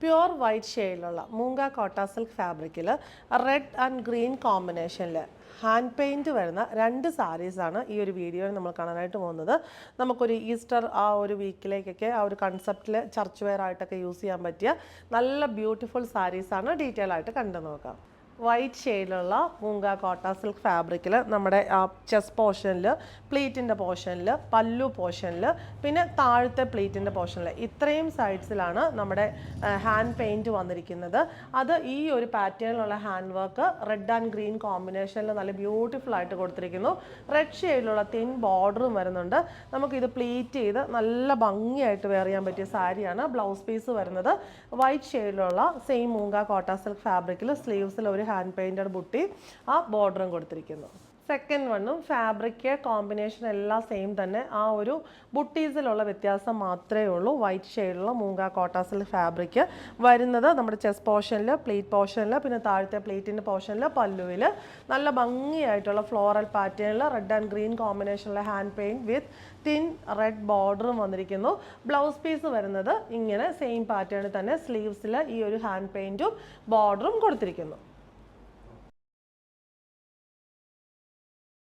Pure white ഷെയ്ഡിലുള്ള മൂങ്ക Kota silk ഫാബ്രിക്കിൽ red and green കോമ്പിനേഷനിൽ hand paint വരുന്ന 2 സാരീസാണ് ഈ ഒരു വീഡിയോയിൽ നമ്മൾ കാണാനായിട്ട് പോകുന്നത്. നമുക്കൊരു ഈസ്റ്റർ ആ ഒരു വീക്കിലേക്കൊക്കെ ആ ഒരു കൺസെപ്റ്റിൽ ചർച്ച് വെയർ ആയിട്ടൊക്കെ യൂസ് ചെയ്യാൻ പറ്റിയ നല്ല ബ്യൂട്ടിഫുൾ സാരീസാണ്. ഡീറ്റെയിൽ ആയിട്ട് കണ്ടു നോക്കാം. വൈറ്റ് ഷെയ്ഡിലുള്ള മൂങ്ക കോട്ട സിൽക്ക് ഫാബ്രിക്കിൽ നമ്മുടെ ചെസ്റ്റ് പോർഷനിൽ, പ്ലീറ്റിൻ്റെ പോർഷനിൽ, പല്ലു പോർഷനിൽ, പിന്നെ താഴത്തെ പ്ലീറ്റിൻ്റെ പോർഷനിൽ ഇത്രയും സൈഡ്സിലാണ് നമ്മുടെ ഹാൻഡ് പെയിൻറ്റ് വന്നിരിക്കുന്നത്. അത് ഈ ഒരു പാറ്റേണിലുള്ള hand work red and green കോമ്പിനേഷനിൽ നല്ല ബ്യൂട്ടിഫുൾ ആയിട്ട് കൊടുത്തിരിക്കുന്നു. റെഡ് ഷെയ്ഡിലുള്ള തിൻ ബോർഡറും വരുന്നുണ്ട്. നമുക്കിത് പ്ലീറ്റ് ചെയ്ത് നല്ല ഭംഗിയായിട്ട് വെയർ ചെയ്യാൻ പറ്റിയ സാരിയാണ്. ബ്ലൗസ് പീസ് വരുന്നത് വൈറ്റ് ഷെയ്ഡിലുള്ള സെയിം മൂങ്ക കോട്ട സിൽക്ക് ഫാബ്രിക്കിൽ സ്ലീവ്സിൽ ഒരു ഹാൻഡ് പെയിൻറ്റഡ് ബുട്ടി ആ ബോർഡറും കൊടുത്തിരിക്കുന്നു. സെക്കൻഡ് വണ്ണും ഫാബ്രിക് കോമ്പിനേഷൻ എല്ലാം സെയിം തന്നെ. ആ ഒരു ബുട്ടീസിലുള്ള വ്യത്യാസം മാത്രമേ ഉള്ളൂ. വൈറ്റ് ഷെയ്ഡിലുള്ള മൂങ്ക കോട്ട സിൽക്ക് ഫാബ്രിക് വരുന്നത് നമ്മുടെ ചെസ്റ്റ് പോർഷനിൽ, പ്ലീറ്റ് പോർഷനിൽ, പിന്നെ താഴത്തെ പ്ലീറ്റിൻ്റെ പോർഷനിൽ, പല്ലുവിൽ നല്ല ഭംഗിയായിട്ടുള്ള ഫ്ലോറൽ പാറ്റേണിൽ റെഡ് ആൻഡ് ഗ്രീൻ കോമ്പിനേഷനിലെ hand paint with thin red ബോർഡറും വന്നിരിക്കുന്നു. ബ്ലൗസ് പീസ് വരുന്നത് ഇങ്ങനെ സെയിം പാറ്റേണിൽ തന്നെ സ്ലീവ്സിൽ ഈ ഒരു ഹാൻഡ് പെയിൻറ്റും ബോർഡറും കൊടുത്തിരിക്കുന്നു.